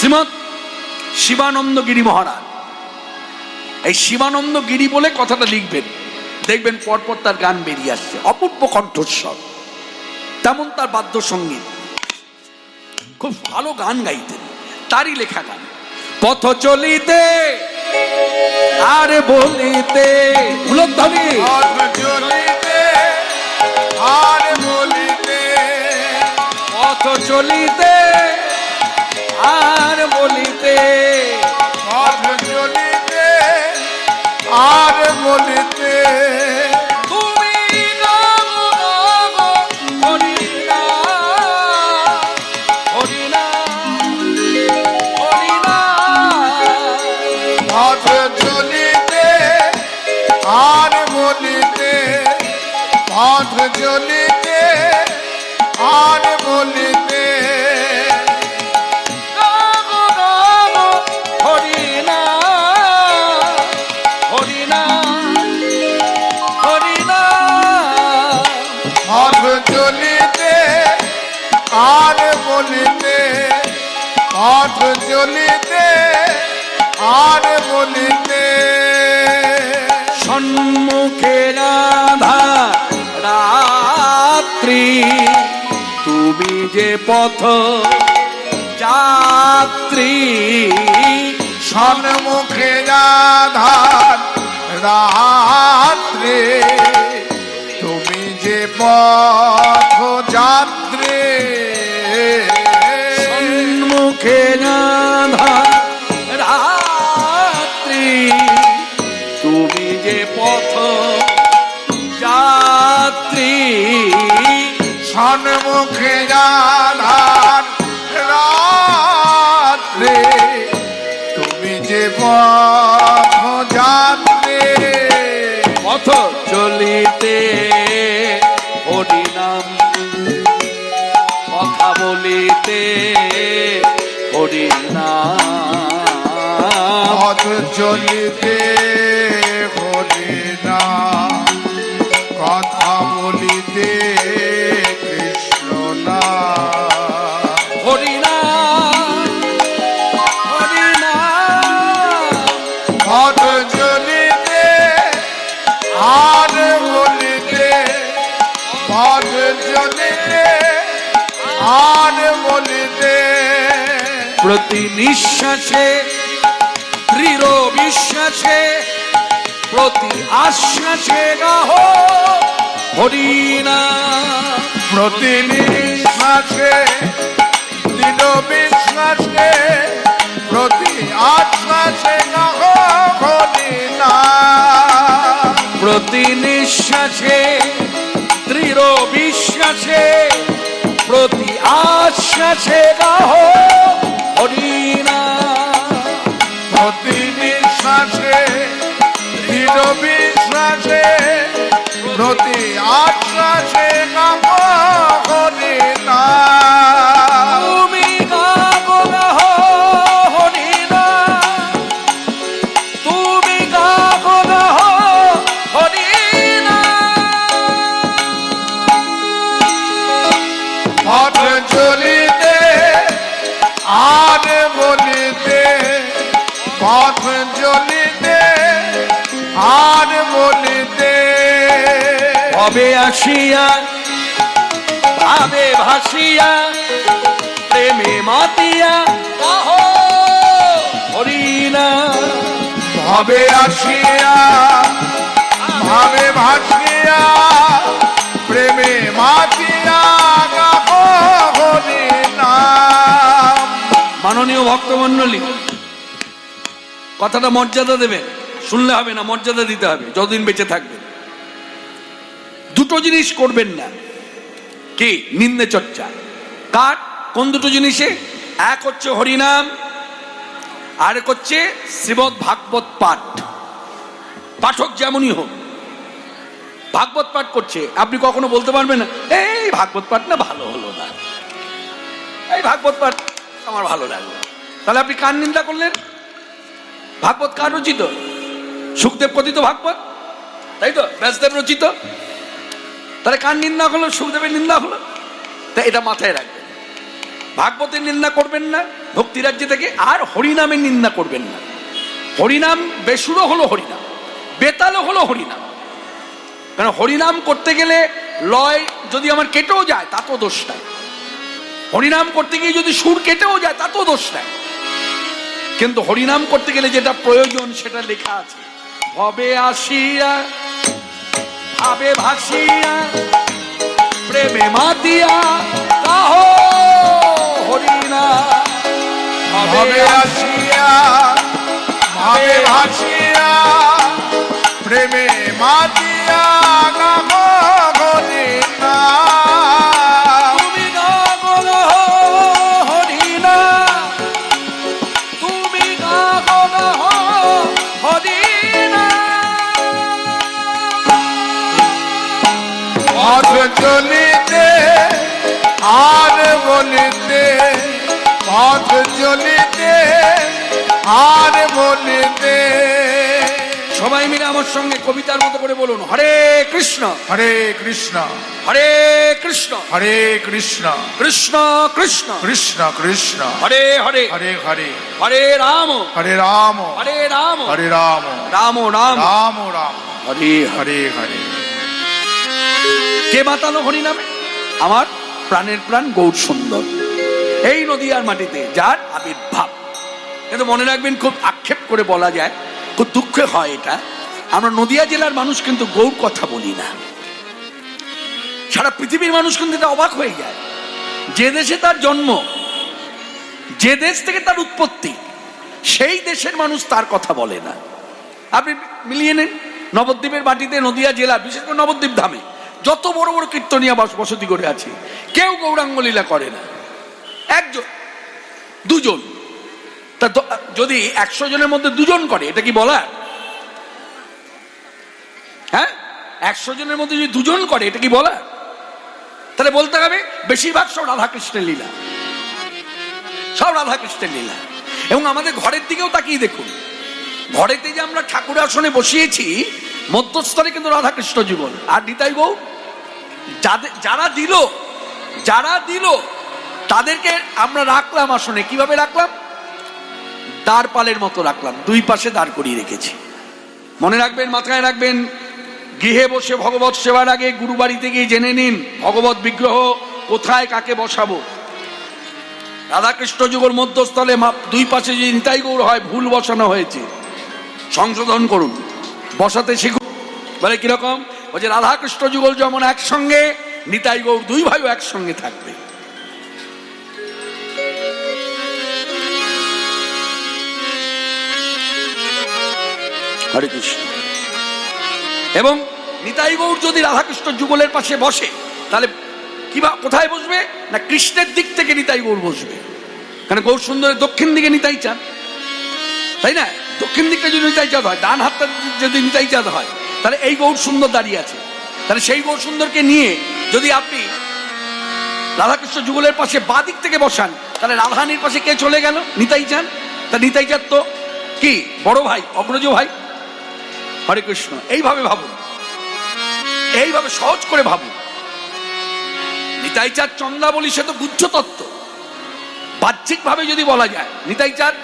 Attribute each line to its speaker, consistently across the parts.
Speaker 1: শ্রীমৎ শিবানন্দ গিরি মহারাজ। এই শিবানন্দ গিরি বলে কথাটা লিখবেন, দেখবেন পরপর তার গান বেরিয়ে আসছে, অপূর্ব কণ্ঠস্বর, তেমন তার বাদ্যসঙ্গীত, খুব ভালো গান গাইতেন। তারই লেখা গান। পথ চলিতে আর বলিতে, উলধ্বনি,
Speaker 2: পথ চলিতে আর বলিতে,
Speaker 1: পথ চলিতে আর বলিতে,
Speaker 2: পথ চলিতে আর বলিতে,
Speaker 1: তুমি গাও গাও হরি নাম, হরি নাম, হরি নাম।
Speaker 2: পথ চলিতে আর বলিতে, পথ চলিতে আর বলিতে,
Speaker 1: গাও গাও হরি নাম, হরি নাম, হরি নাম।
Speaker 2: পথ চলিতে আর বলিতে, পথ চলিতে আর বলিতে,
Speaker 1: সম্মুখে রাধা রাত্রি, তুমি যে পথ যাত্রী,
Speaker 2: সম্মুখে রাধার রাত্রে, তুমি যে পথ যাত্রী,
Speaker 1: সম্মুখে রাধা রাত্রি, তুমি যে পথ যাত্রী,
Speaker 2: সম্মুখে রাধার রাত্রে, তুমি যে পথ যাত্রী,
Speaker 1: পথ চলিতে হরি নাম, কথা বলিতে হরি নাম,
Speaker 2: পথ চলিতে হরি নাম, কথা বলিতে কৃষ্ণ নাম,
Speaker 1: হরি নাম, হরি নাম।
Speaker 2: পথ চলিতে আর বলিতে, পথ চলিতে আর বলিতে,
Speaker 1: প্রতি নিঃশ্বাসে দৃঢ় বিশ্বাসে, প্রতি আশ্বাসে গাহ হরি নাম,
Speaker 2: প্রতি নিঃশ্বাসে দৃঢ় বিশ্বাসে, প্রতি আশ্বাসে গাহ হরি নাম,
Speaker 1: প্রতি নিঃশ্বাসে দৃঢ় বিশ্বাসে, প্রতি আশ্বাসে গাহ হরি নাম,
Speaker 2: প্রতি নিঃশ্বাসে দৃঢ় বিশ্বাসে, প্রতি আশ্বাসে গাহ হরি নাম,
Speaker 1: তুমি গাও গাহ হরি নাম, তুমি গাও গাহ হরি নাম।
Speaker 2: পথ চলিতে আর বলিতে, পথ চলিতে আর বলিতে,
Speaker 1: ভবে আসিয়া ভাবে ভাসিয়া, প্রেমে মাতিয়া গাহ হরি নাম,
Speaker 2: ভবে আসিয়া ভাবে ভাসিয়া, প্রেমে মাতিয়া গাহ হরি নাম,
Speaker 1: মাননীয় ভক্তমণ্ডলী, কথাটা মর্যাদা দেবেন, শুনলে হবে না, মর্যাদা দিতে হবে যতদিন বেঁচে থাকবে। দুটো জিনিস করবেন না, কি? নিন্দে চর্চা। কার? কোন দুটো জিনিসে? এক হচ্ছে হরিনাম, আর এক হচ্ছে শ্রীমদ ভাগবত পাঠ। পাঠক যেমনই হোক, ভাগবত পাঠ করছে, আপনি কখনো বলতে পারবেন না এই ভাগবত পাঠ না ভালো হলো না, এই ভাগবত পাঠ আমার ভালো লাগলো। তাহলে আপনি কার নিন্দা করলেন? ভাগবত কার রচিত? সুখদেব কথিত ভাগবত, তাই তো? ব্যাসদেব রচিত। তাহলে কার নিন্দা হলো? সুখদেবের নিন্দা হলো। তা এটা মাথায় রাখবেন। ভাগবতের নিন্দা করবেন না, ভক্তিরাজ্য থেকে। আর হরিনামের নিন্দা করবেন না। হরিনাম বেসুরো হলো হরিনাম, বেতালও হলো হরিনাম। কারণ হরিনাম করতে গেলে লয় যদি আমার কেটেও যায় তাতেও দোষ নাই, হরিনাম করতে গিয়ে যদি সুর কেটেও যায় তাতেও দোষ নাই। কিন্তু হরিনাম করতে গেলে যেটা প্রয়োজন সেটা লেখা আছে, ভবে আসিয়া ভাবে ভাসিয়া প্রেমে মাতিয়া কাহো হরিনাম।
Speaker 2: ভাবে আসিয়া ভাবে ভাসিয়া প্রেমে মাতিয়া গাহো হরিনাম।
Speaker 1: তুমি গাগল হরিনাম, তুমি গাগল হরিনাম।
Speaker 2: পথ চলিতে আর বলিতে, পথ চলিতে আর বলিতে।
Speaker 1: সবাই মিলে আমার সঙ্গে কবিতার মতো করে বলুন, হরে কৃষ্ণ
Speaker 2: হরে কৃষ্ণ
Speaker 1: হরে কৃষ্ণ
Speaker 2: হরে কৃষ্ণ
Speaker 1: কৃষ্ণ কৃষ্ণ
Speaker 2: কৃষ্ণ কৃষ্ণ
Speaker 1: হরে হরে
Speaker 2: হরে হরে
Speaker 1: হরে রাম
Speaker 2: হরে রাম
Speaker 1: হরে রাম
Speaker 2: হরে রাম
Speaker 1: রাম রাম
Speaker 2: রাম রাম
Speaker 1: হরে হরে।
Speaker 2: হরে হরে।
Speaker 1: কে মাতালো হরি নামে? আমার প্রাণের প্রাণ গৌর সুন্দর, এই নদিয়ার মাটিতে যার আবির্ভাব। কিন্তু মনে রাখবেন, খুব আক্ষেপ করে বলা যায়, খুব দুঃখে হয় এটা, আমরা নদিয়া জেলার মানুষ কিন্তু গৌর কথা বলি না। সারা পৃথিবীর মানুষ কিন্তু এটা অবাক হয়ে যায়, যে দেশে তার জন্ম, যে দেশ থেকে তার উৎপত্তি, সেই দেশের মানুষ তার কথা বলে না। আপনি মিলিয়ে নেন, নবদ্বীপের মাটিতে নদিয়া জেলা, বিশেষ করে নবদ্বীপ ধামে যত বড় বড় কীর্তনিয়া বসতি করে আছে, কেউ গৌরাঙ্গ লীলা করে না। একজন দুজন, তা যদি 100 জনের মধ্যে 2 জন করে, এটা কি বলা? হ্যাঁ, 100 জনের মধ্যে যদি 2 জন করে, এটা কি বলা? তাহলে বলতে হবে বেশিরভাগ সব রাধাকৃষ্ণের লীলা, সব রাধাকৃষ্ণের লীলা। এবং আমাদের ঘরের দিকেও তাকিয়ে দেখুন, ঘরেতে যে আমরা ঠাকুর আসনে বসিয়েছি, মধ্যস্থলে কিন্তু রাধাকৃষ্ণ যুগল আর নিতাই গৌ। যারা দিল তাদেরকে আমরা রাখলাম আসনে। কিভাবে রাখলাম? দাঁড় পালের মতো রাখলাম, 2 পাশে দাঁড় করিয়ে রেখেছি। মনে রাখবেন, মাথায় রাখবেন, গৃহে বসে ভগবত সেবার আগে গুরু বাড়িতে গিয়ে জেনে নিন ভগবত বিগ্রহ কোথায় কাকে বসাবো। রাধাকৃষ্ণ যুগের মধ্যস্থলে 2 পাশে যদি নিতাই গৌর হয়, ভুল বসানো হয়েছে, সংশোধন করুন, বসাতে শিখুন। বলে কিরকম? বলছে রাধাকৃষ্ণ যুগল যেমন একসঙ্গে, নিতাই গৌর 2 ভাইও একসঙ্গে থাকবে। হরে কৃষ্ণ। এবং নিতাই গৌর যদি রাধাকৃষ্ণ যুগলের পাশে বসে, তাহলে কোথায় বসবে না? কৃষ্ণের দিক থেকে নিতাই গৌর বসবে। কারণ গৌর সুন্দরের দক্ষিণ দিকে নিতাই চাঁদ, তাই না? দক্ষিণ দিকটা যদি নিতাই চাঁদ হয়, ডান হাতটা যদি নিতাই চাঁদ হয়, তাহলে এই গৌর সুন্দর দাঁড়িয়ে আছে। তাহলে সেই গৌর সুন্দরকে নিয়ে যদি আপনি রাধাকৃষ্ণ যুগলের পাশে বাঁ দিক থেকে বসান, তাহলে রাধারানীর পাশে কে চলে গেল? নিতাই চাঁদ। তা নিতাই চাঁদ তো কি বড় ভাই, অগ্রজ ভাই। হরে কৃষ্ণ। এইভাবে ভাবুন, এইভাবে সহজ করে ভাবুন। নিতাই চাঁদ চন্দা বলি, সে তো গুচ্ছ তত্ত্ব। বাহ্যিক ভাবে যদি বলা যায়, নিতাই চাঁদ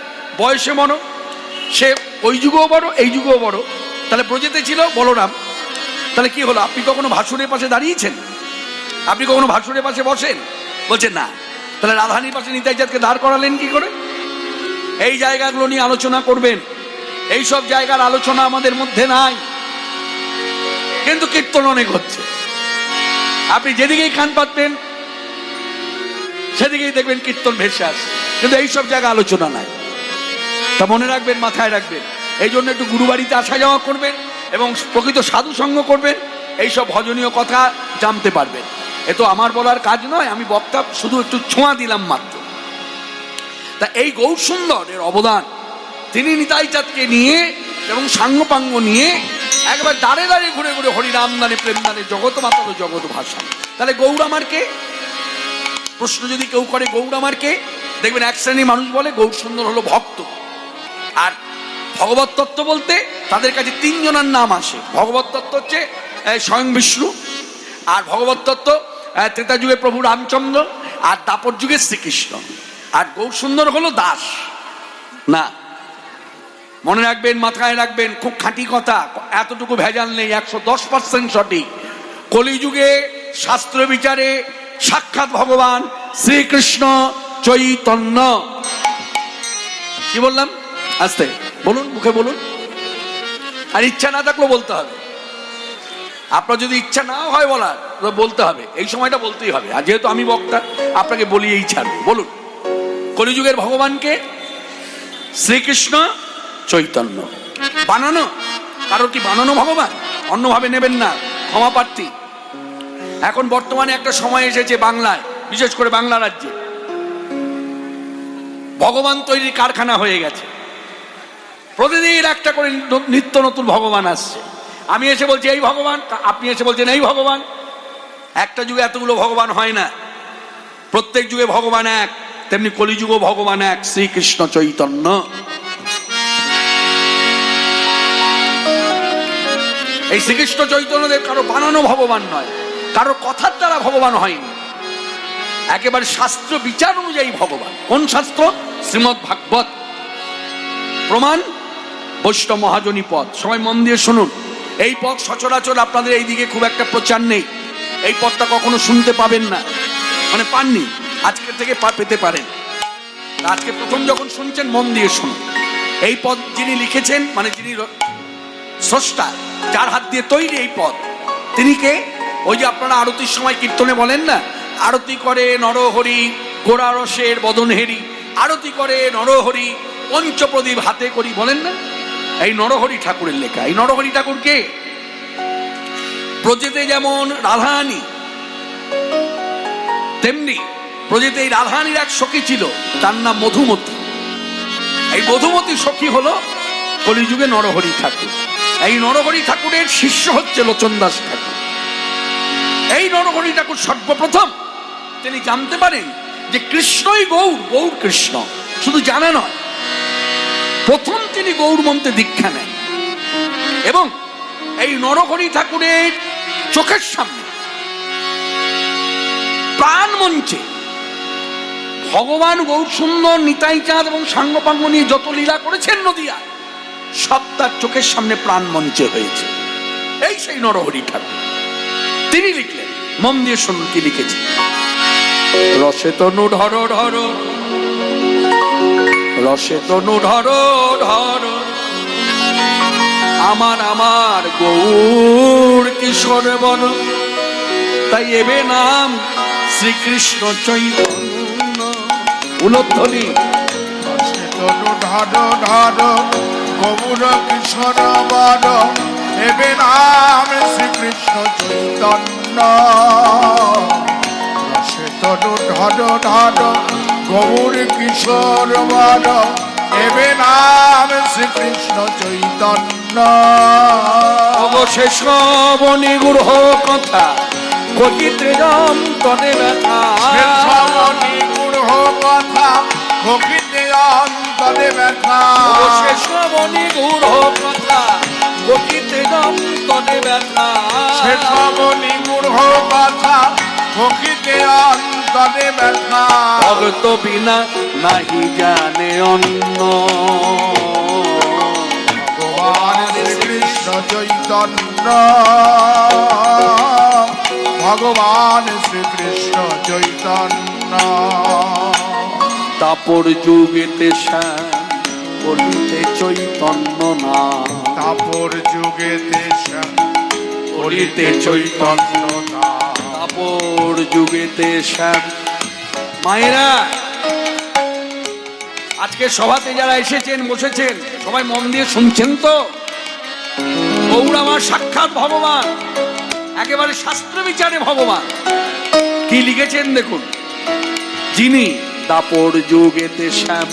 Speaker 1: বয়সে বড়, সে ওই যুগেও বড় এই যুগেও বড়। তাহলে ব্রজেতে ছিল বলরাম, তাহলে কি হলো? আপনি কখনো ভাসুরের পাশে দাঁড়িয়েছেন? আপনি কখনো ভাসুরের পাশে বসেন? বলছেন না। তাহলে রাধারানীর পাশে নিতাই চাঁদকে দাঁড় করালেন কি করে? এই জায়গাগুলো নিয়ে আলোচনা করবেন। এই সব জায়গার আলোচনা আমাদের মধ্যে নাই, কিন্তু কীর্তন অনেক হচ্ছে। আপনি যেদিকেই কান পাতবেন সেদিকেই দেখবেন কীর্তন ভেসে আসে, কিন্তু এইসব জায়গা আলোচনা নাই। তা মনে রাখবেন, মাথায় রাখবেন, এই জন্য একটু গুরু বাড়িতে আসা যাওয়া করবেন এবং প্রকৃত সাধু সঙ্গ করবেন, এইসব ভজনীয় কথা জানতে পারবেন। এ তো আমার বলার কাজ নয়, আমি বক্তা শুধু একটু ছোঁয়া দিলাম মাত্র। তা এই গৌর সুন্দরের অবদান, তিনি নিতাই চাঁদকে নিয়ে এবং সাঙ্গপাঙ্গ নিয়ে একবার দাঁড়ে দাঁড়িয়ে ঘুরে ঘুরে হরিনাম দানে প্রেম দানে জগৎ মাতালো জগৎ ভাষা। তাহলে গৌর আমার কে? প্রশ্ন যদি কেউ করে গৌর আমার কে, দেখবেন এক শ্রেণীর মানুষ বলে গৌর সুন্দর হলো ভক্ত। আর ভগবত তত্ত্ব বলতে তাদের কাছে 3 জনের নাম আসে। ভগবত তত্ত্ব হচ্ছে স্বয়ং বিষ্ণু, আর ভগবত তত্ত্ব ত্রেতা যুগে প্রভু রামচন্দ্র, আর দাপর যুগে শ্রীকৃষ্ণ। আর গৌর সুন্দর হলো দাস না। মনে রাখবেন, মাথায় রাখবেন, খুব খাঁটি কথা, এতটুকু ভেজাল নেই, 110% সঠিক। কলিযুগে শাস্ত্র বিচারে সাক্ষাৎ ভগবান শ্রীকৃষ্ণ চৈতন্য। কি বললাম? আস্তে বলুন, মুখে বলুন। আর ইচ্ছা না থাকলেও বলতে হবে। আপনার যদি ইচ্ছা না হয় বলার, বলতে হবে, এই সময়টা বলতেই হবে। আর যেহেতু আমি বক্তা, আপনাকে বলি এই ছাড়ব। বলুন, কলিযুগের ভগবানকে শ্রীকৃষ্ণ চৈতন্য। বানানো, কারোটি বানানো ভগবান, অন্যভাবে নেবেন না, ক্ষমা প্রার্থী। এখন বর্তমানে একটা সময় এসেছে বাংলায়, বিশেষ করে বাংলা রাজ্যে ভগবান তৈরির কারখানা হয়ে গেছে। প্রতিদিন একটা করে নিত্য নতুন ভগবান আসছে। আমি এসে বলছি এই ভগবান, আপনি এসে বলছেন এই ভগবান। একটা যুগে এতগুলো ভগবান হয় না, প্রত্যেক যুগে ভগবান এক। তেমনি কলিযুগও ভগবান এক, শ্রীকৃষ্ণ চৈতন্য। এই শ্রীকৃষ্ণ চৈতন্যদেব কারো বানানো ভগবান নয়, কারো কথার দ্বারা ভগবান হয়নি, একেবারে শাস্ত্র বিচার অনুযায়ী ভগবান। কোন শাস্ত্র? শ্রীমদ্ ভাগবত। প্রমাণ বৈষ্ণব মহাজনী পদ। সবাই মন দিয়ে শুনুন। এই পদ সচরাচর আপনাদের এইদিকে খুব একটা প্রচার নেই, এই পদটা কখনো শুনতে পাবেন না, মানে পাননি, আজকে থেকে পেতে পারেন। আজকে প্রথম যখন শুনছেন মন দিয়ে শুনুন। এই পদ যিনি লিখেছেন, মানে যিনি স্রষ্টা, যার হাত দিয়ে তৈরি এই পদ, তিনি কে? ওই যে আপনারা আরতির সময় কীর্তনে বলেন না, আরতি করে নরহরি গোড়া রসের বদন হেরি, আরতি করে নরহরি পঞ্চপ্রদীপ হাতে করি, বলেন না? এই নরহরি ঠাকুরের লেখা। এই নরহরি ঠাকুর কে? ব্রজেতে যেমন রাধারানী, তেমনি ব্রজেতে এই রাধারানীর এক সখী ছিল, তার নাম মধুমতি। এই মধুমতি সখী হলো কলিযুগে নরহরি ঠাকুর। এই নরহরি ঠাকুরের শিষ্য হচ্ছে লোচন দাস ঠাকুর। এই নরহরি ঠাকুর সর্বপ্রথম তিনি জানতে পারেন যে কৃষ্ণই গৌর, গৌর কৃষ্ণ। শুধু জানা নয়, প্রথম তিনি গৌর মন্ত্রে দীক্ষা নেন এবং এই নরহরি ঠাকুরের চোখের সামনে প্রাণ মঞ্চে ভগবান গৌর সুন্দর, নিতাই চাঁদ এবং সাঙ্গপাঙ্গ নিয়ে যত লীলা করেছেন নদিয়ায়, সব তার চোখের সামনে প্রাণ মঞ্চে হয়েছে। এই সেই নরহরি ঠাকুর। তিনি লিখলেন, মন দিয়ে শুনুন কি লিখেছে। রসে তনু ঢর ঢর, রসে তনু ঢর ঢর, আমার আমার গৌর কিশোর বন, তাই এবে নাম শ্রীকৃষ্ণ চৈতন্য। উলধ্বনি।
Speaker 2: রসে তনু ঢর ঢর, গৌর কিশোর বন, এবে নাম শ্রীকৃষ্ণ চৈতন্য। রসে তনু ঢর ঢর, গৌর কিশোর বন, এবে নাম শ্রীকৃষ্ণ চৈতন্য।
Speaker 1: অবশেষ বনি গুরহ কথা, কহিতে অন্তরে ব্যথা।
Speaker 2: শ্রবণী গুরহ কথা, কহিতে অন্তরে ব্যথা।
Speaker 1: অবশেষ বনি গুরহ কথা, কহিতে অন্তরে ব্যথা।
Speaker 2: শ্রবণী গুরহ কথা, কহিতে অন্তরে ব্যথা।
Speaker 1: ভগত বিনা নাহি জানে অন্য,
Speaker 2: ভগবান শ্রীকৃষ্ণ চৈতন্য। ভগবান শ্রীকৃষ্ণ চৈতন্য।
Speaker 1: তাপর যুগেতে শ্যাম, কলিতে চৈতন্য না।
Speaker 2: তাপর যুগেতে শ্যাম, কলিতে চৈতন্য না।
Speaker 1: তাপর যুগেতে শ্যাম। মায়েরা, আজকে সভাতে যারা এসেছেন, বসেছেন, সবাই মন দিয়ে শুনছেন তো? গৌর আমার সাক্ষাৎ ভগবান, একেবারে শাস্ত্র বিচারে ভগবান। কি লিখেছেন দেখুন। যিনি দাপর যুগেতে শ্যাম,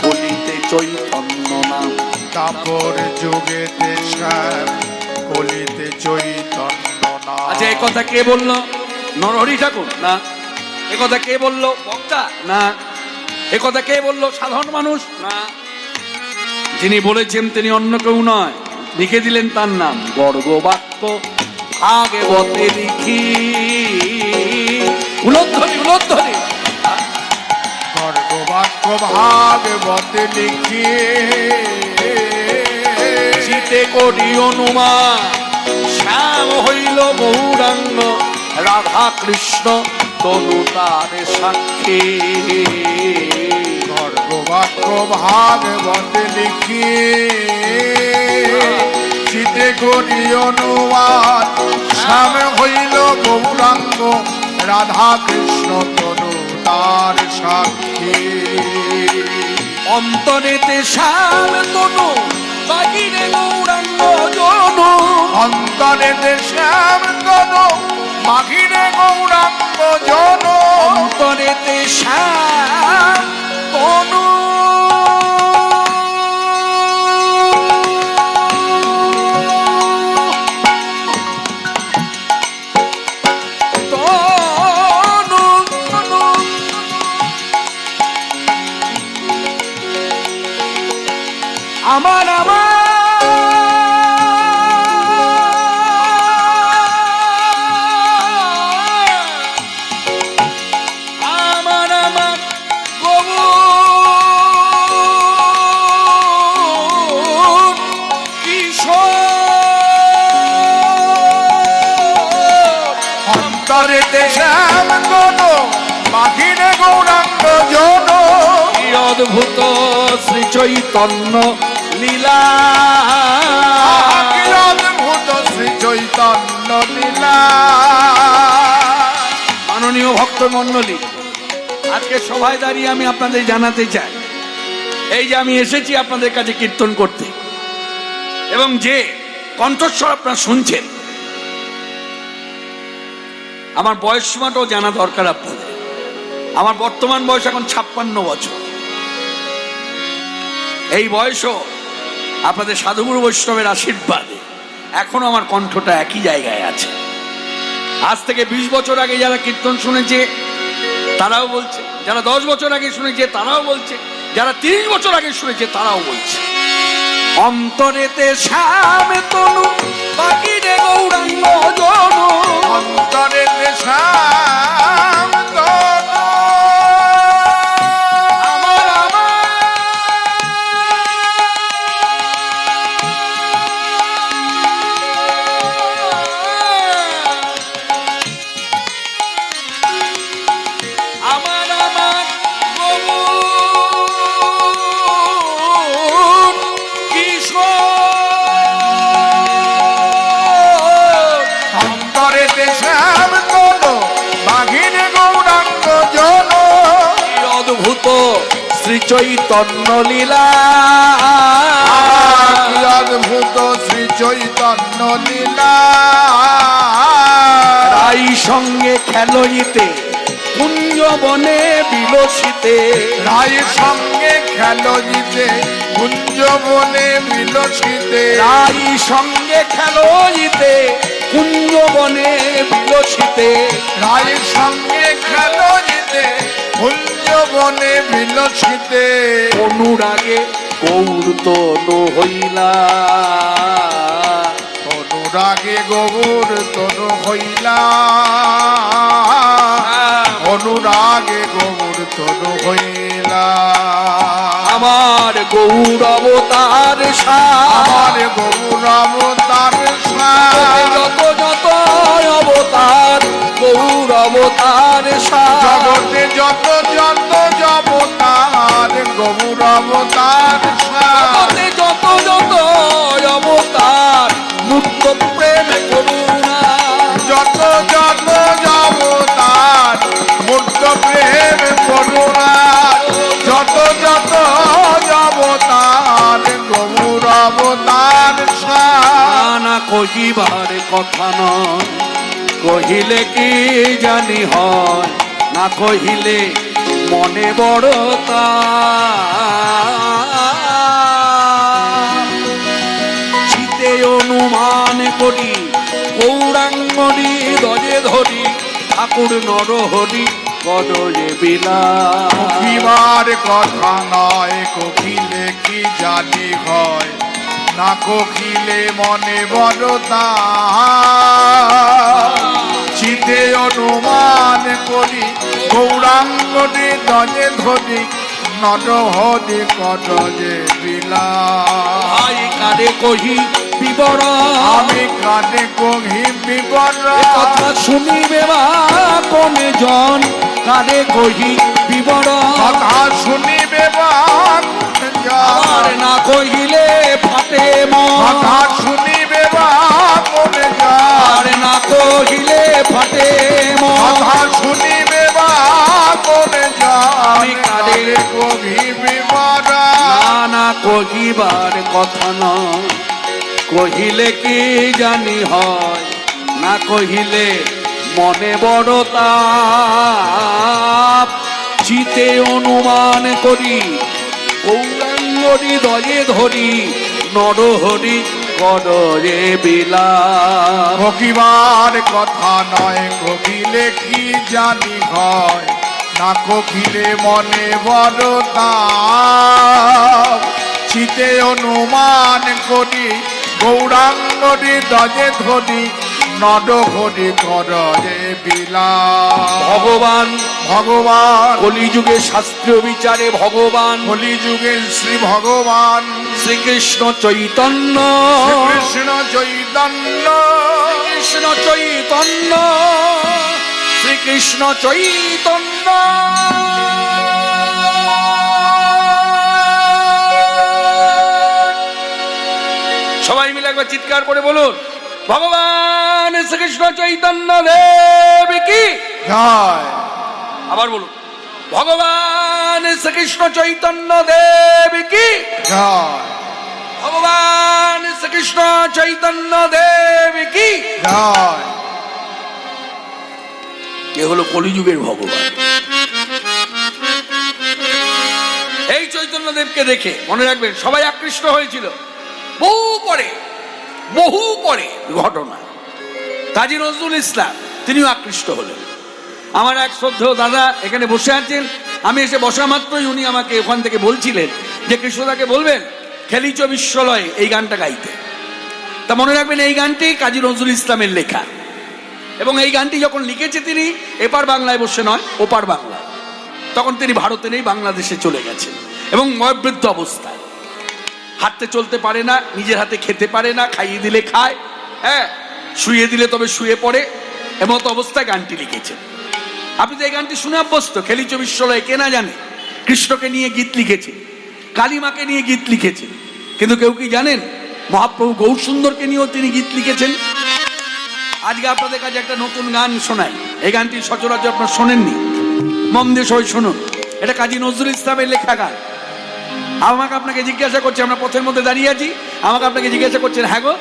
Speaker 1: কলিতে চৈতন্য নাম।
Speaker 2: তাপর যুগেতে শ্যাম, কলিতে চৈতন্য না।
Speaker 1: আচ্ছা, এই কথা কে বললো? নরহরি ঠাকুর? না। এ কথা কে বললো? বক্তা? না। এ কথা কে বললো? সাধারণ মানুষ? না। যিনি বলেছেন তিনি অন্য কেউ নয়, লিখে দিলেন তার নাম গর্গবাক্য ভাগবতে লিখি। উলধ্বনি, উলধ্বনি।
Speaker 2: বাক্য ভাগবতে লিখিয়ে
Speaker 1: চিতে করি অনুমান শ্যাম হইল গৌরাঙ্গ রাধা কৃষ্ণ তনু তার সাক্ষী।
Speaker 2: বাক্য ভাগবতে লিখিয়ে চিতে করি অনুমান শ্যাম হইল গৌরাঙ্গ রাধা কৃষ্ণ তনু তার সাক্ষী।
Speaker 1: অন্তরেতে শ্যাম তনু বাহিরে গৌরাঙ্গ জনু।
Speaker 2: অন্তরেতে শ্যাম তনু বাহিরে গৌরাঙ্গ জনু।
Speaker 1: অন্তরেতে শ্যাম তনু আমার গৌর কিশোর।
Speaker 2: অন্তরেতে শ্যাম তনু বাহিরে গৌরাঙ্গ জনু।
Speaker 1: কি অদ্ভুত শ্রী চৈতন্য লীলা।
Speaker 2: কি অদ্ভুত শ্রী চৈতন্য লীলা।
Speaker 1: মাননীয় ভক্ত মণ্ডলী, আজকে সভায় দাঁড়িয়ে আমি আপনাদের জানাতে চাই, এই যে আমি এসেছি আপনাদের কাছে কীর্তন করতে, এবং যে কণ্ঠস্বর আপনারা শুনছেন, আমার বয়স সীমাটাও জানা দরকার আপনাদের। আমার বর্তমান বয়স এখন 56 বছর। এই বয়সও আপনাদের সাধুগুরু বৈষ্ণবের আশীর্বাদে এখনো আমার কণ্ঠটা একই জায়গায় আছে। আজ থেকে 20 বছর আগে যারা কীর্তন শুনেছে তারাও বলছে, যারা 10 বছর আগে শুনেছে তারাও বলছে, যারা 30 বছর আগে শুনেছে তারাও বলছে, অন্তরেতে শ্যাম তনু বাহিরে গৌরাঙ্গ জনু।
Speaker 2: অন্তরেতে শ্যাম তনু
Speaker 1: শ্রী চৈতন্য লীলা।
Speaker 2: কি অদ্ভুত শ্রী চৈতন্য লীলা।
Speaker 1: রাই সঙ্গে খেলইতে কুঞ্জ বনে বিলসিতে।
Speaker 2: রাই সঙ্গে খেলইতে কুঞ্জ বনে বিলসিতে।
Speaker 1: রাই সঙ্গে খেলইতে কুঞ্জ বনে বিলসিতে।
Speaker 2: রাই সঙ্গে খেলইতে কুঞ্জ বনে বিলসিতে।
Speaker 1: অনুরাগে গৌর তনু হইলা।
Speaker 2: অনুরাগে গৌর তনু হইলা। অনুরাগে গৌর তনু হইলা।
Speaker 1: আমার গৌর অবতার
Speaker 2: আমার গৌর অবতার
Speaker 1: যত যত অবতার গৌর অবতার
Speaker 2: জগতে যত যত অবতার গৌর অবতার
Speaker 1: জগতে যত যত অবতার মুক্ত প্রেম করুণা।
Speaker 2: যত যত অবতার মুক্ত প্রেম করুণা। যত যত অবতার গৌর অবতার
Speaker 1: না কহিবার কথা নয়, কহিলে কি জানি হয়, না কহিলে মনে বড়তা। চিতে অনুমান করি গৌরাঙ্গনি দজে ধরি ঠাকুর নরহরি কদরে বিলা।
Speaker 2: কহিবার কথা নয়, কহিলে কি জানি হয়, না কহিলে মনে বড়তা। চিতে অনুমান করি গৌরাঙ্গনে দজে ধরি নর হরি কর যে বিলাপ।
Speaker 1: ভাই কারে কহি বিবরণ,
Speaker 2: আমি কানে কহি বিবরণ,
Speaker 1: এ কথা শুনিবে বা কোনে জন, কারে কহি বিবরণ।
Speaker 2: কথা শুনিবে বা কোন জন,
Speaker 1: আর না কহিলে ফাটে মন,
Speaker 2: কথা শুনিবে বা কোন জন,
Speaker 1: আর না কহিলে ফাটে মন।
Speaker 2: কথা শুনিবে বা কোন জন,
Speaker 1: আমি কানে
Speaker 2: কহি বিবরণ।
Speaker 1: না না কহিবার কথা নয়, কহিলে কি জানি হয়, না কহিলে মনে বড় তাপ। চিতে অনুমান করি গৌরাঙ্গরি দয়ে ধরি, নরহরি কররে বিলাপ।
Speaker 2: কহিবার কথা নয়, কহিলে কি জানি হয়, না কহিলে মনে বড় তাপ। চিতে অনুমান করি গৌরাঙ্গরি দজে ধরি, নর হরি কররে বিলাপ।
Speaker 1: ভগবান
Speaker 2: ভগবান
Speaker 1: কলিযুগে শাস্ত্রীয় বিচারে ভগবান
Speaker 2: কলিযুগের শ্রী ভগবান
Speaker 1: শ্রীকৃষ্ণ চৈতন্য,
Speaker 2: কৃষ্ণ চৈতন্য,
Speaker 1: কৃষ্ণ চৈতন্য, শ্রীকৃষ্ণ চৈতন্য। সবাই মিলে একবার চিৎকার করে বলুন, ভগবান শ্রীকৃষ্ণ চৈতন্য দেব কি
Speaker 2: জয়।
Speaker 1: আবার বলুন, ভগবান শ্রীকৃষ্ণ চৈতন্য দেব কি
Speaker 2: জয়
Speaker 1: ভগবান শ্রীকৃষ্ণ চৈতন্য দেব কি
Speaker 2: জয়।
Speaker 1: এ হলো কলিযুগের ভগবান। এই চৈতন্য দেবকে দেখে মনে রাখবেন সবাই আকৃষ্ট হয়েছিল। বহু পরে ঘটনা, কাজী নজরুল ইসলাম তিনিও আকৃষ্ট হলেন। আমার এক শ্রদ্ধেয় দাদা এখানে বসে আছেন, আমি এসে বসা মাত্রই উনি আমাকে ওখান থেকে বলছিলেন যে কৃষ্ণদাকে বলবেন খেলিচ বিশ্বলয়ে এই গানটা গাইতে। তা মনে রাখবেন এই গানটি কাজী নজরুল ইসলামের লেখা, এবং এই গানটি যখন লিখেছে তিনি এপার বাংলায় বসে নয়, ওপার বাংলায়। তখন তিনি ভারতে নেই, বাংলাদেশে চলে গেছেন এবং বয়োবৃদ্ধ অবস্থায়, হাঁটতে চলতে পারে না, নিজের হাতে খেতে পারে না, খাইয়ে দিলে খায়, হ্যাঁ শুয়ে দিলে তবে শুয়ে পড়ে, এমত অবস্থায় গানটি লিখেছেন। আপনি তো এই গানটি শুনে অভ্যস্ত। খেলিচ বিশ্বলয়ে কে না জানে, কৃষ্ণকে নিয়ে গীত লিখেছে, কালিমাকে নিয়ে গীত লিখেছে, কিন্তু কেউ কি জানেন মহাপ্রভু গৌরসুন্দরকে নিয়েও তিনি গীত লিখেছেন। আজকে আপনাদের কাছে একটা নতুন গান শোনাই, এই গানটি সচরাচর আপনারা শোনেননি, মন দিয়ে সবাই শুনুন। এটা কাজী নজরুল ইসলামের লেখা গান। আমাকে আপনাকে জিজ্ঞাসা করছে, আমরা পথের মধ্যে দাঁড়িয়ে আছি, আমাকে আপনাকে জিজ্ঞাসা করছেন, হ্যাঁ গো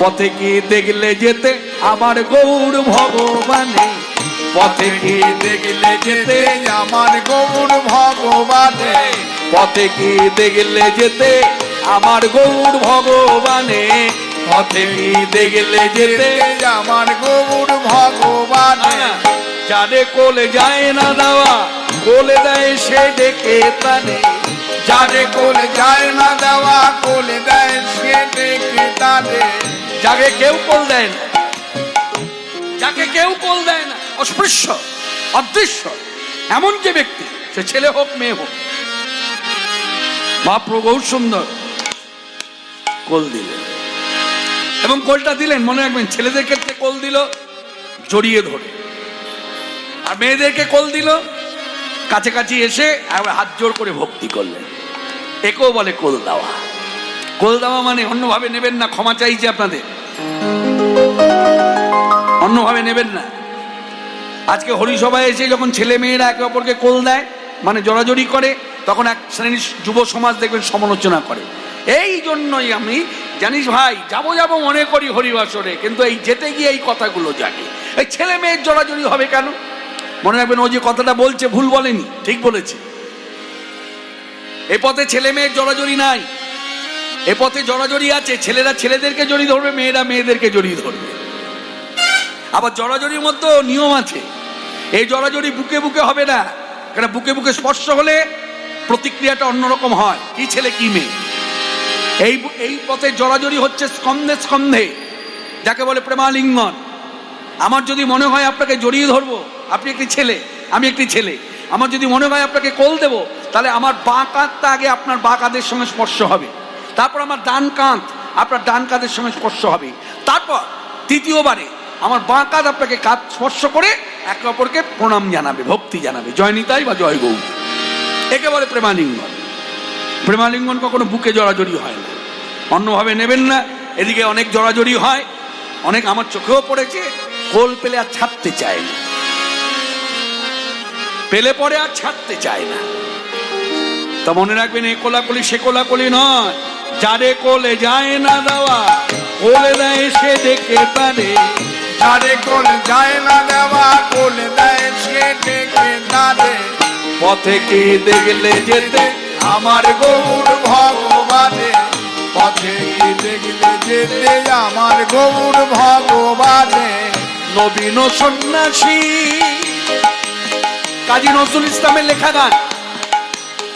Speaker 1: পথে কি দেখলে যেতে আমার গৌর ভগবানে, পথে কি দেখলে যেতে
Speaker 2: আমার গৌর ভগবানে,
Speaker 1: পথে কি দেখলে যেতে আমার গৌর ভগবানে, পথে কি দেখলে যেতে
Speaker 2: আমার গৌর ভগবানে।
Speaker 1: যারে কোলে যায় না দেওয়া কোলে দেয় সে ডেকে তানে,
Speaker 2: যারে কোলে যায় না দেওয়া কোলে দেয় সে ডেকে তানে।
Speaker 1: যাকে কেউ কোল দেয় না, যাকে কেউ কোল দেয় না, অস্পৃশ্য অদৃশ্য এমন যে ব্যক্তি, সে ছেলে হোক মেয়ে হোক, মহাপ্রভু গৌরসুন্দর কোল দিলেন, এবং কোলটা দিলেন মনে রাখবেন ছেলেদের ক্ষেত্রে কোল দিল জড়িয়ে ধরে, আর মেয়েদেরকে কোল দিল কাছাকাছি এসে হাত জোর করে ভক্তি করলেন। একেও বলে কোল দেওয়া। কোল দেওয়া মানে অন্যভাবে নেবেন না, ক্ষমা চাইছি আপনাদের, অন্যভাবে নেবেন না। আজকে হরিসভায় এসে যখন ছেলে মেয়েরা একে অপরকে কোল দেয় মানে জড়াজড়ি করে, তখন এক শ্রেণীর যুব সমাজ দেখবেন সমালোচনা করে। এই জন্যই আমি জানিস ভাই যাবো মনে করি হরিবাসরে, কিন্তু এই যেতে গিয়ে এই কথাগুলো জানি, এই ছেলে মেয়ের জড়াজড়ি হবে কেন? মনে রাখবেন ও যে কথাটা বলছে ভুল বলেনি, ঠিক বলেছে। এ পথে ছেলে মেয়ের জড়াজড়ি নাই, এ পথে জড়াজড়ি আছে, ছেলেরা ছেলেদেরকে জড়িয়ে ধরবে, মেয়েরা মেয়েদেরকে জড়িয়ে ধরবে। আবার জড়াজড়ির মধ্যে নিয়ম আছে, এই জড়াজড়ি বুকে বুকে হবে না, কারণ বুকে বুকে স্পর্শ হলে প্রতিক্রিয়াটা অন্যরকম হয়, কি ছেলে কি মেয়ে। এই পথে জড়াজড়ি হচ্ছে স্কন্ধে স্কন্ধে, যাকে বলে প্রেমালিঙ্গন। আমার যদি মনে হয় আপনাকে জড়িয়ে ধরবো, আপনি একটি ছেলে আমি একটি ছেলে, আমার যদি মনে হয় আপনাকে কোল দেবো, তাহলে আমার বাঁ কাঁধটা আগে আপনার বাঁ কাঁধের সঙ্গে স্পর্শ হবে, তারপর আমার ডান কাঁধ আপনার ডান কাঁধের সঙ্গে স্পর্শ হবে, তারপর তৃতীয়বারে আমার বাঁ কাঁধ আপনাকে কাঁধ স্পর্শ করে একে অপরকে প্রণাম জানাবে, ভক্তি জানাবে, জয় নিতাই বা জয় গৌর। একে বলে প্রেমালিঙ্গন। প্রেমালিঙ্গন কখনো বুকে জড়াজড়ি হয় না, অন্যভাবে নেবেন না। এদিকে অনেক জড়াজড়ি হয়, অনেক আমার চোখেও পড়েছে, কোল পেলে আর ছাড়তে চায় না, পেলে পরে আর ছাড়তে চায় না। তা মনে রাখবেন, এ কোলাকুলি সে কোলাকুলি নয়, যারে কোলে যায় না দেওয়া কোলে দেয় সে দেখে তারে।
Speaker 2: যারে কোলে যায় না দেওয়া কোলে দেয় সে ডেকে তারে।
Speaker 1: পথে কি দেখলে যেতে
Speaker 2: আমার গৌর ভগবানে, পথে কি দেখলে যেতে আমার গৌর ভগবানে।
Speaker 1: নবীন সন্ন্যাসী, কাজী নজরুল ইসলামের লেখা গান,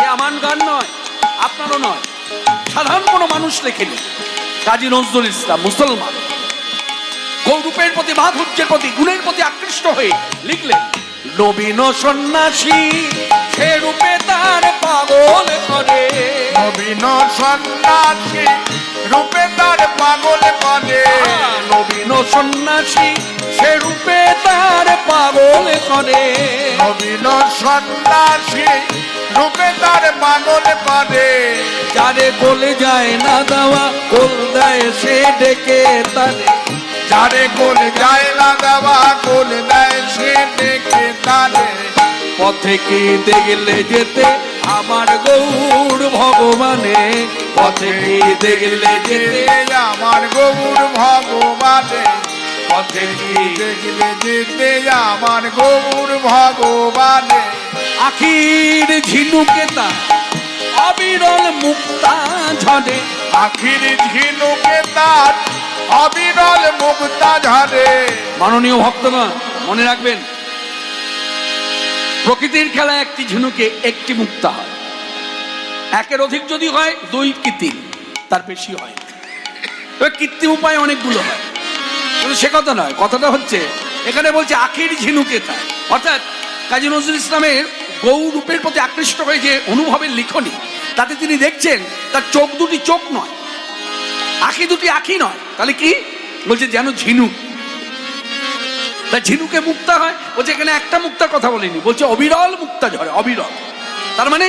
Speaker 1: এ আমার গান নয়, আপনারও নয়, সাধারণ কোনো মানুষ লেখেনি। কাজী নজরুল ইসলাম মুসলমান, গৌরূপের প্রতি, মাধুর্যের প্রতি, গুণের প্রতি আকৃষ্ট হয়ে লিখলেন, নবীন সন্ন্যাসী সে রূপে তার পাগল করে।
Speaker 2: নবীন সন্ন্যাসী রূপে তার পাগল করে।
Speaker 1: নবীন সন্ন্যাসী সে রূপে তার পাগল করে।
Speaker 2: নবীন সন্ন্যাসী রূপে তার পাগল করে।
Speaker 1: যারে কোলে যায় না দেওয়া কোল দেয় সে ডেকে তারে।
Speaker 2: যারে কোলে যায় না দেওয়া কোলে দেয় সে ডেকে তারে।
Speaker 1: পথে কি দেখলে যেতে আমার গৌর ভগবানে। পথে কি দেখলে যেতে
Speaker 2: আমার গৌর ভগবানে। পথে কি দেখলে যেতে আমার গৌর ভগবানে।
Speaker 1: আখির ঝিনুকে তার অবিরল মুক্তা ঝরে।
Speaker 2: আখির ঝিনুকে তার অবিরল মুক্তা ঝরে।
Speaker 1: মাননীয় ভক্তগণ মনে রাখবেন, প্রকৃতির খেলা একটি ঝিনুকে একটি মুক্তা হয়, একের অধিক যদি হয় 2 কি 3, তার বেশি হয়। তবে কৃত্রিম উপায় অনেকগুলো হয়, কিন্তু সে কথা নয়। কথাটা হচ্ছে এখানে বলছে আখির ঝিনুকে তার, অর্থাৎ কাজী নজরুল ইসলামের গৌরূপের প্রতি আকৃষ্ট হয়ে যে অনুভবের লিখনি, তাতে তিনি দেখছেন তার চোখ দুটি চোখ নয়, আখি দুটি আখি নয়, তাহলে কি বলছে যেন ঝিনুক। তা ঝিনুকে মুক্তা হয়, বলছে এখানে একটা মুক্তার কথা বলেনি, বলছে অবিরল মুক্তা ঝরে, অবিরল। তার মানে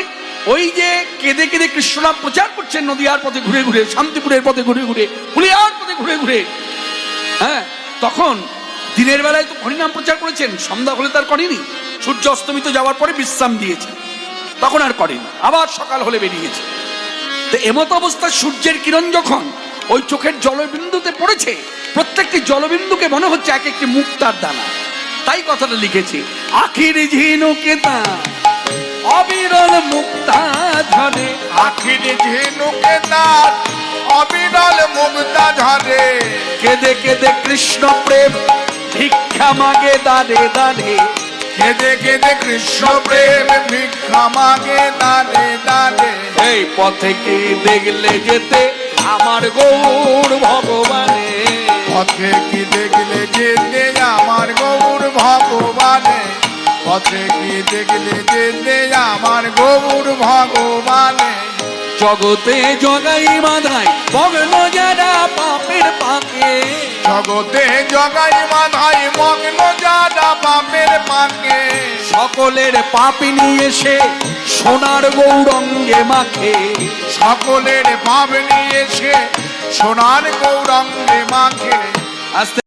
Speaker 1: ওই যে কেঁদে কেঁদে কৃষ্ণনাম প্রচার করছেন নদিয়ার পথে ঘুরে ঘুরে, শান্তিপুরের পথে ঘুরে ঘুরে, হুলিয়ার পথে ঘুরে ঘুরে, হ্যাঁ, তখন দিনের বেলায় তো হরিনাম প্রচার করেছেন, সন্ধ্যা হলে তার করেনি, সূর্য অস্তমিত যাওয়ার পরে বিশ্রাম দিয়েছে, তখন আর করেনি, আবার সকাল হলে বেরিয়েছে। তো এমত অবস্থায় সূর্যের কিরণ যখন ওই চোখের জলবিন্দুতে পড়েছে, প্রত্যেকটি জলবিন্দুকে মনে হচ্ছে এক একটি মুক্তার দানা, তাই কথাটা লিখেছি, আখির ঝিনুকে তার অবিরল মুক্তা ঝরে।
Speaker 2: আখির ঝিনুকে তার অবিরল মুক্তা ঝরে।
Speaker 1: কেঁদে কেঁদে কৃষ্ণ প্রেম ভিক্ষা মাগে দানে দানে।
Speaker 2: কেঁদে কেঁদে কৃষ্ণ প্রেম ভিক্ষা মাগে দানে দানে।
Speaker 1: এই পথে কি দেখলে যেতে আমার গৌর ভগবানে।
Speaker 2: পথে কি দেখলে যেতে আমার গৌর ভগবানে। পথে কি দেখলে যেতে আমার গৌর ভগবানে।
Speaker 1: জগতে জগাই মাধাই মগ্ন যারা পাপের পাকে।
Speaker 2: জগতে জগাই মাধাই মগ্ন যারা পাপের পাকে।
Speaker 1: সকলের পাপ নিয়ে এসে সোনার গৌরঙ্গে মাখে।
Speaker 2: সকলের পাপ নিয়ে এসে সোনার গৌরঙ্গে মাখে।
Speaker 1: আস্তে